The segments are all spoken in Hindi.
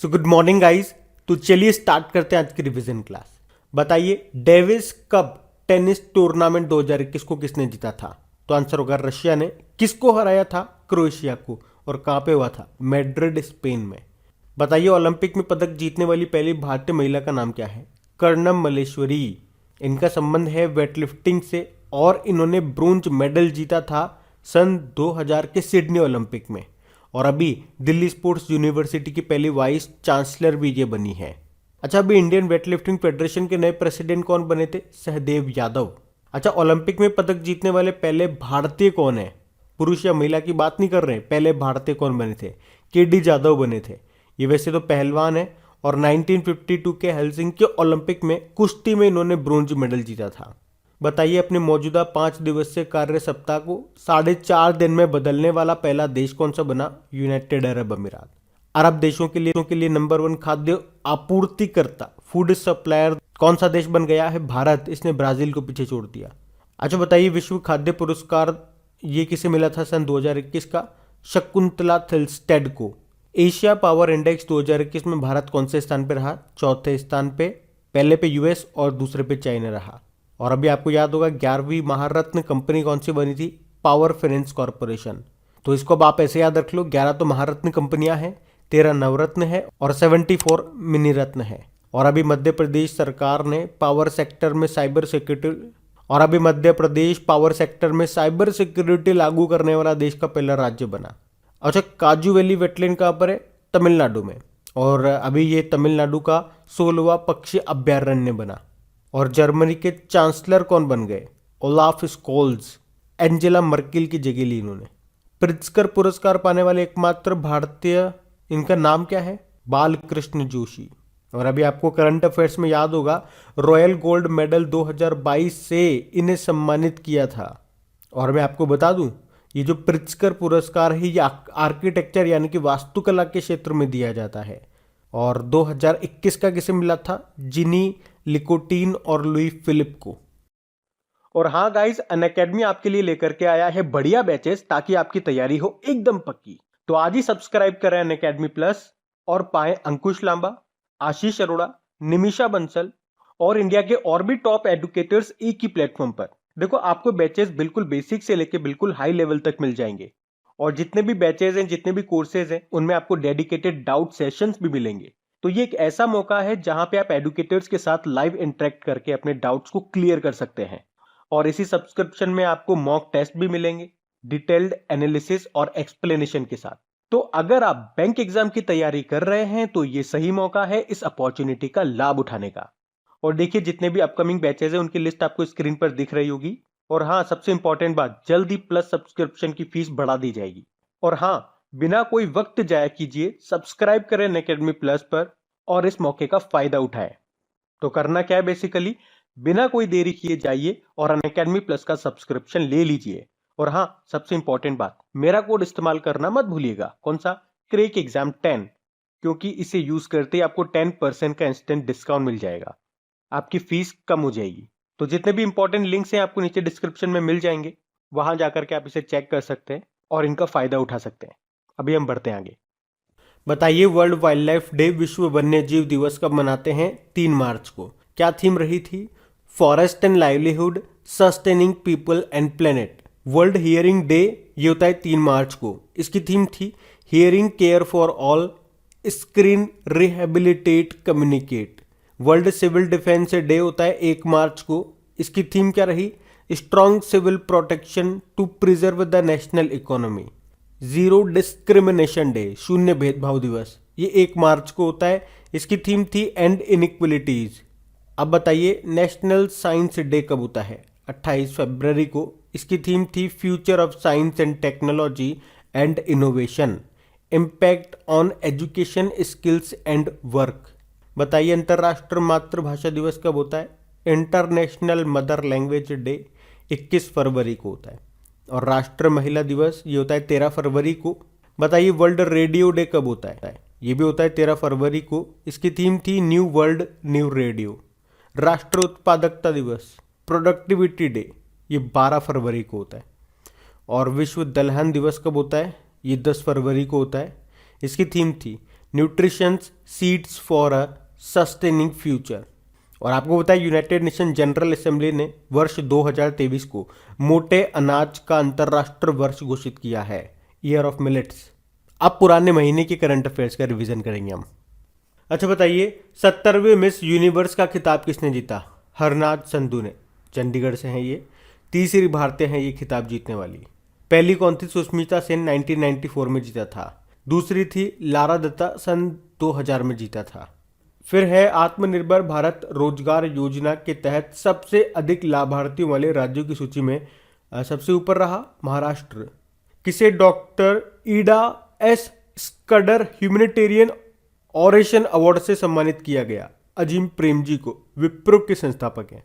So good morning guys. तो चलिए स्टार्ट करते हैं आज की रिवीजन क्लास। बताइए डेविस कप टेनिस टूर्नामेंट 2021 को किसने जीता था? तो आंसर होगा रशिया ने। किसको हराया था? क्रोएशिया को। और कहां पे हुआ था? मैड्रिड स्पेन में। बताइए ओलंपिक में पदक जीतने वाली पहली भारतीय महिला का नाम क्या है? कर्णम मल्लेश्वरी। इनका संबंध है वेटलिफ्टिंग से और इन्होंने ब्रोंज मेडल जीता था सन 2000 के सिडनी ओलंपिक में। और अभी दिल्ली स्पोर्ट्स यूनिवर्सिटी की पहली वाइस चांसलर भी ये बनी है। अच्छा, अभी इंडियन वेटलिफ्टिंग फेडरेशन के नए प्रेसिडेंट कौन बने थे? सहदेव यादव। अच्छा, ओलंपिक में पदक जीतने वाले पहले भारतीय कौन है? पुरुष या महिला की बात नहीं कर रहे, पहले भारतीय कौन बने थे? केडी जाधव बने थे। ये वैसे तो पहलवान है और 1952 के हेलसिंकी ओलंपिक में कुश्ती में इन्होंने ब्रोंज मेडल जीता था। बताइए अपने मौजूदा 5 दिवसीय कार्य सप्ताह को 4.5 दिन में बदलने वाला पहला देश कौन सा बना? यूनाइटेड अरब अमीरात। अरब देशों के लिए नंबर 1 खाद्य आपूर्तिकर्ता फूड सप्लायर कौन सा देश बन गया है? भारत। इसने ब्राजील को पीछे छोड़ दिया। अच्छा बताइए विश्व खाद्य पुरस्कार ये किसे मिला था सन 2021 का? शकुंतला थिल्स्टेड को। एशिया पावर इंडेक्स 2021 में भारत कौन से स्थान पर रहा? चौथे स्थान पे। पहले पे यूएस और दूसरे पे चाइना रहा। और अभी आपको याद होगा 11वीं महारत्न कंपनी कौन सी बनी थी? Power finance corporation. तो इसको अब आप ऐसे याद रख लो, 11 तो महारत्न कंपनियां हैं, 13 नवरत्न है और 74 मिनी रत्न है। और अभी मध्य प्रदेश सरकार ने पावर सेक्टर में साइबर सिक्योरिटी लागू करने वाला देश का पहला राज्य बना। अच्छा, काजू वैली वेटलैंड कहाँ पर है? तमिलनाडु में। और अभी ये तमिलनाडु का 16वां पक्षी अभ्यारण्य बना। और जर्मनी के चांसलर कौन बन गए? Olaf Scholes. एंजेला मर्केल की जगह ली इन्होंने। प्रित्जकर पुरस्कार पाने वाले एकमात्र भारतीय, इनका नाम क्या है? बालकृष्ण जोशी। और अभी आपको करंट अफेयर्स में याद होगा रॉयल गोल्ड मेडल 2022 से इन्हें सम्मानित किया था। और मैं आपको बता दूं ये जो प्रित्जकर पुरस्कार है ये आर्किटेक्चर यानी कि वास्तुकला के क्षेत्र में दिया जाता है। और 2021 का किसे मिला था? जिनी लिकोटीन और लुई फिलिप को। और हाँ गाइस, अनअकैडमी आपके लिए लेकर के आया है बढ़िया बैचेस ताकि आपकी तैयारी हो एकदम पक्की। तो आज ही सब्सक्राइब करें अनअकैडमी प्लस और पाएं अंकुश लांबा, आशीष अरोड़ा, निमिषा बंसल और इंडिया के और भी टॉप एडुकेटर्स एक ही प्लेटफॉर्म पर। देखो आपको बैचेस बिल्कुल बेसिक से लेकर बिल्कुल हाई लेवल तक मिल जाएंगे। और जितने भी बैचेस हैं, जितने भी कोर्सेज हैं, उनमें आपको डेडिकेटेड डाउट सेशंस भी मिलेंगे। तो ये एक ऐसा मौका है जहां पे आप एडुकेटर्स के साथ लाइव इंटरेक्ट करके अपने डाउट्स को क्लियर कर सकते हैं। और इसी सब्सक्रिप्शन में आपको मॉक टेस्ट भी मिलेंगे डिटेल्ड एनालिसिस और एक्सप्लेनेशन के साथ। तो अगर आप बैंक एग्जाम की तैयारी कर रहे हैं तो ये सही मौका है इस अपॉर्चुनिटी का लाभ उठाने का। और देखिए जितने भी अपकमिंग बैचेज हैं उनकी लिस्ट आपको स्क्रीन पर दिख रही होगी। और हाँ, सबसे इंपॉर्टेंट बात, जल्दी प्लस सब्सक्रिप्शन की फीस बढ़ा दी जाएगी। और हाँ, बिना कोई वक्त जाया कीजिए सब्सक्राइब करें अनअकैडमी प्लस पर और इस मौके का फायदा उठाएं। तो करना क्या है बेसिकली, बिना कोई देरी किए जाइए और अनअकैडमी प्लस का सब्सक्रिप्शन ले लीजिए। और हाँ, सबसे इंपॉर्टेंट बात, मेरा कोड इस्तेमाल करना मत भूलिएगा। कौन सा? क्रैक एग्जाम 10, क्योंकि इसे यूज करते ही आपको 10% का इंस्टेंट डिस्काउंट मिल जाएगा, आपकी फीस कम हो जाएगी। तो जितने भी इंपॉर्टेंट लिंक्स हैं आपको नीचे डिस्क्रिप्शन में मिल जाएंगे, वहां जाकर के आप इसे चेक कर सकते हैं और इनका फायदा उठा सकते हैं। अभी हम बढ़ते हैं आगे। बताइए वर्ल्ड वाइल्ड लाइफ डे, विश्व वन्य जीव दिवस कब मनाते हैं? 3 मार्च को। क्या थीम रही थी? Forest and livelihood, sustaining people and planet. World hearing day ये होता है 3 मार्च को। इसकी थीम थी hearing care for all, screen rehabilitate communicate. World civil defence day होता है 1 मार्च को। इसकी थीम क्या रही? Strong civil protection to preserve the national economy. Zero discrimination day, शून्य भेदभाव दिवस, ये 1 मार्च को होता है। इसकी थीम थी एंड इनइक्वलिटीज। अब बताइए नेशनल साइंस डे कब होता है? 28 फरवरी को। इसकी थीम थी future of science and technology and innovation, impact on education skills and work. बताइए अंतर्राष्ट्रीय मातृभाषा दिवस कब होता है? इंटरनेशनल मदर लैंग्वेज डे 21 फरवरी को होता है। और राष्ट्रीय महिला दिवस ये होता है 13 फरवरी को। बताइए वर्ल्ड रेडियो डे कब होता है? ये भी होता है 13 फरवरी को। इसकी थीम थी न्यू वर्ल्ड न्यू रेडियो। राष्ट्रीय उत्पादकता दिवस, प्रोडक्टिविटी डे, ये 12 फरवरी को होता है। और विश्व दलहन दिवस कब होता है? ये 10 फरवरी को होता है। इसकी थीम थी nutritions seeds for a sustaining future. और आपको पता है यूनाइटेड नेशन जनरल असेंबली ने वर्ष 2023 को मोटे अनाज का अंतर्राष्ट्रीय वर्ष घोषित किया है, ईयर ऑफ मिलेट्स। अब पुराने महीने के करंट अफेयर्स का रिवीजन करेंगे हम। अच्छा बताइए, 70वें मिस यूनिवर्स का खिताब किसने जीता? हरनाज संधू ने, चंडीगढ़ से हैं ये। तीसरी भारतीय हैं ये खिताब जीतने वाली। पहली कौन थी? सुष्मिता सेन 1994 में जीता था। दूसरी थी लारा दत्ता, सन 2000 में जीता था। फिर है आत्मनिर्भर भारत रोजगार योजना के तहत सबसे अधिक लाभार्थियों वाले राज्यों की सूची में सबसे ऊपर रहा महाराष्ट्र। किसे doctor Ida S Scudder humanitarian oration award से सम्मानित किया गया? अजीम प्रेमजी को, विप्रो के संस्थापक हैं।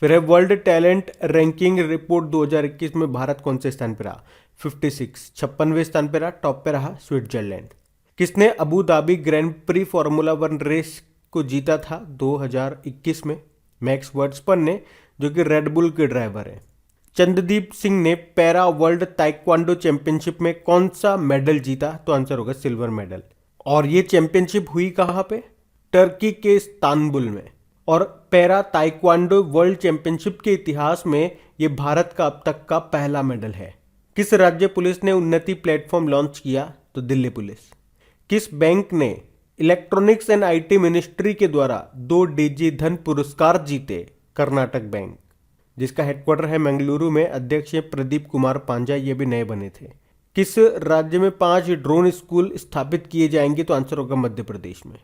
फिर है वर्ल्ड टैलेंट रैंकिंग रिपोर्ट 2021 में भारत कौन से स्थान पर रहा? 56वें स्थान पर रहा। टॉप पे रहा स्विट्जरलैंड। किसने Abu Dhabi grand prix formula 1 race को जीता था 2021 में? मैक्स वर्स्टपन ने, जो कि रेडबुल के ड्राइवर है। चंद्रदीप सिंह ने पैरा वर्ल्ड ताइक्वांडो चैंपियनशिप में कौन सा मेडल जीता? तो आंसर होगा सिल्वर मेडल। और ये चैंपियनशिप हुई कहाँ पे? टर्की के इस्तांबुल में। और पैरा ताइक्वांडो वर्ल्ड चैंपियनशिप के इतिहास में ये भारत का अब तक का पहला मेडल है। किस राज्य पुलिस ने उन्नति प्लेटफॉर्म लॉन्च किया? तो दिल्ली पुलिस। किस बैंक ने इलेक्ट्रॉनिक्स एंड आईटी मिनिस्ट्री के द्वारा 2 डीजी धन पुरस्कार जीते? कर्नाटक बैंक, जिसका हेडक्वार्टर है मंगलुरु में। अध्यक्ष हैं प्रदीप कुमार पांजा, ये भी नए बने थे। किस राज्य में 5 ड्रोन स्कूल स्थापित किए जाएंगे? तो आंसर होगा मध्य प्रदेश में।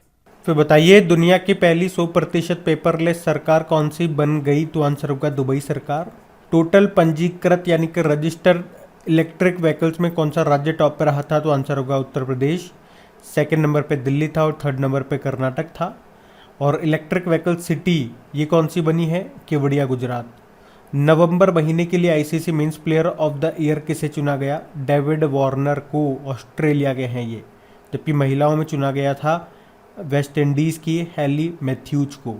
फिर बताइए, दुनिया की पहली 100% पेपरलेस सरकार कौन सी बन गई? तो आंसर होगा दुबई सरकार। टोटल पंजीकृत यानी कि रजिस्टर्ड इलेक्ट्रिक व्हीकल्स में कौन सा राज्य टॉप पर रहा था? तो आंसर होगा उत्तर प्रदेश। सेकंड नंबर पे दिल्ली था और थर्ड नंबर पे कर्नाटक था। और इलेक्ट्रिक व्हीकल सिटी ये कौन सी बनी है? केवड़िया, गुजरात। नवंबर महीने के लिए ICC men's player of the year किसे चुना गया? डेविड वार्नर को, ऑस्ट्रेलिया के हैं ये। जबकि महिलाओं में चुना गया था वेस्ट इंडीज की हैली मैथ्यूज को।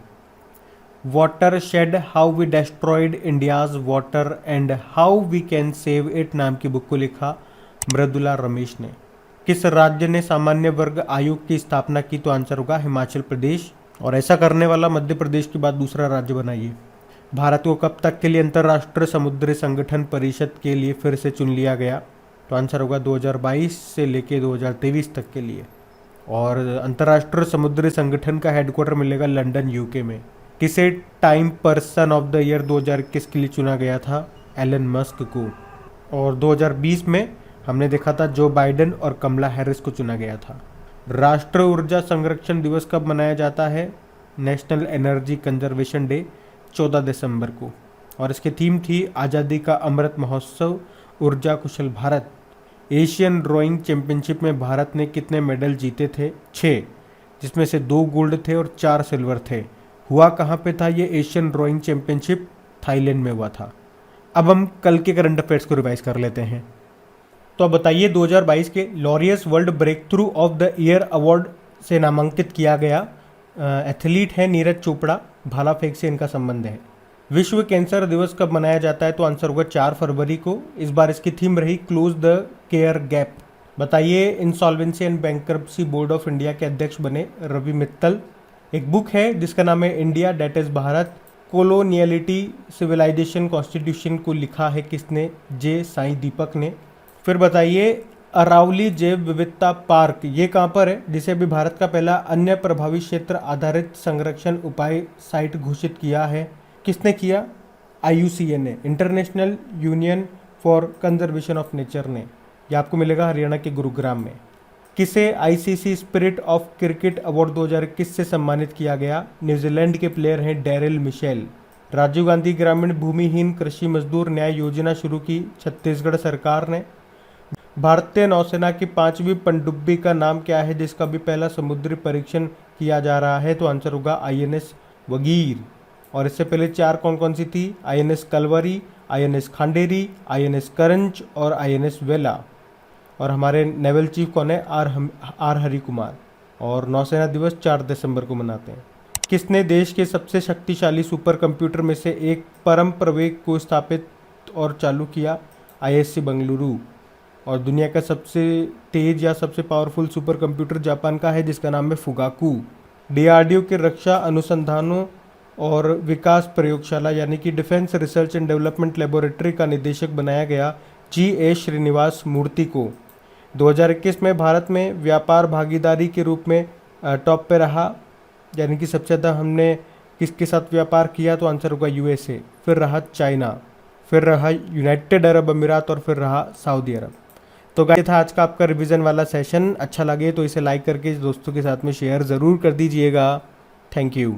Watershed how we destroyed India's water and how we can save it नाम की बुक को लिखा मृदुला रमेश ने। किस राज्य ने सामान्य वर्ग आयोग की स्थापना की? तो आंसर होगा हिमाचल प्रदेश। और ऐसा करने वाला मध्य प्रदेश के बाद दूसरा राज्य बना ये। भारत को कब तक के लिए अंतर्राष्ट्रीय समुद्री संगठन परिषद के लिए फिर से चुन लिया गया? तो आंसर होगा 2022 से लेके 2023 तक के लिए। और अंतर्राष्ट्रीय समुद्री संगठन का हेडक्वार्टर मिलेगा लंदन, यूके में। किसे time person of the year 2021 के लिए चुना गया था? एलन मस्क को। और 2020 में हमने देखा था जो बाइडेन और कमला हैरिस को चुना गया था। राष्ट्रीय ऊर्जा संरक्षण दिवस कब मनाया जाता है? नेशनल एनर्जी कंजर्वेशन डे 14 दिसंबर को। और इसकी थीम थी आज़ादी का अमृत महोत्सव, ऊर्जा कुशल भारत। एशियन रोइंग चैंपियनशिप में भारत ने कितने मेडल जीते थे? 6, जिसमें से 2 गोल्ड थे और 4 सिल्वर थे। हुआ कहाँ पे था ये एशियन रोइंग चैंपियनशिप? थाईलैंड में हुआ था। अब हम कल के करंट अफेयर्स को रिवाइज कर लेते हैं। तो अब बताइए, 2022 के Laureus world breakthrough of the year award से नामांकित किया गया एथलीट है नीरज चोपड़ा। भाला फेंक से इनका संबंध है। विश्व कैंसर दिवस कब मनाया जाता है? तो आंसर होगा 4 फरवरी को। इस बार इसकी थीम रही क्लोज द केयर गैप। बताइए, insolvency and bankruptcy board of India के अध्यक्ष बने रवि मित्तल। एक बुक है जिसका नाम है India that is Bharat, coloniality civilization constitution को लिखा है किसने? जे साईं दीपक ने। फिर बताइए, अरावली जैव विविधता पार्क ये कहाँ पर है, जिसे अभी भारत का पहला अन्य प्रभावी क्षेत्र आधारित संरक्षण उपाय साइट घोषित किया है? किसने किया? IUCN ने, international union for conservation of nature ने। ये आपको मिलेगा हरियाणा के गुरुग्राम में। किसे ICC spirit of cricket award 2021 से सम्मानित किया गया? न्यूजीलैंड के प्लेयर हैं डेरिल मिशेल। राजीव गांधी ग्रामीण भूमिहीन कृषि मजदूर न्याय योजना शुरू की छत्तीसगढ़ सरकार ने। भारतीय नौसेना की 5वीं पनडुब्बी का नाम क्या है, जिसका भी पहला समुद्री परीक्षण किया जा रहा है? तो आंसर होगा INS वगीर। और इससे पहले 4 कौन कौन सी थी? INS Kalvari, INS Khanderi, INS करंज और INS वेला। और हमारे नेवल चीफ कौन है? आर हरि कुमार। और नौसेना दिवस 4 दिसंबर को मनाते हैं। किसने देश के सबसे शक्तिशाली सुपर कंप्यूटर में से एक परम प्रवेग को स्थापित और चालू किया? ISC बंगलुरु। और दुनिया का सबसे तेज या सबसे पावरफुल सुपर कंप्यूटर जापान का है जिसका नाम है फुगाकू। डीआरडीओ के रक्षा अनुसंधानों और विकास प्रयोगशाला यानी कि defence research and development laboratory का निदेशक बनाया गया जी श्रीनिवास मूर्ति को। 2021 में भारत में व्यापार भागीदारी के रूप में टॉप पे रहा, यानी कि सबसे ज़्यादा हमने किसके साथ व्यापार किया, तो आंसर होगा यूएसए, फिर रहा चाइना, फिर रहा यूनाइटेड अरब अमीरात और फिर रहा सऊदी अरब। तो गाइस, ये था आज का आपका रिवीजन वाला सेशन। अच्छा लगे तो इसे लाइक करके दोस्तों के साथ में शेयर ज़रूर कर दीजिएगा। Thank you.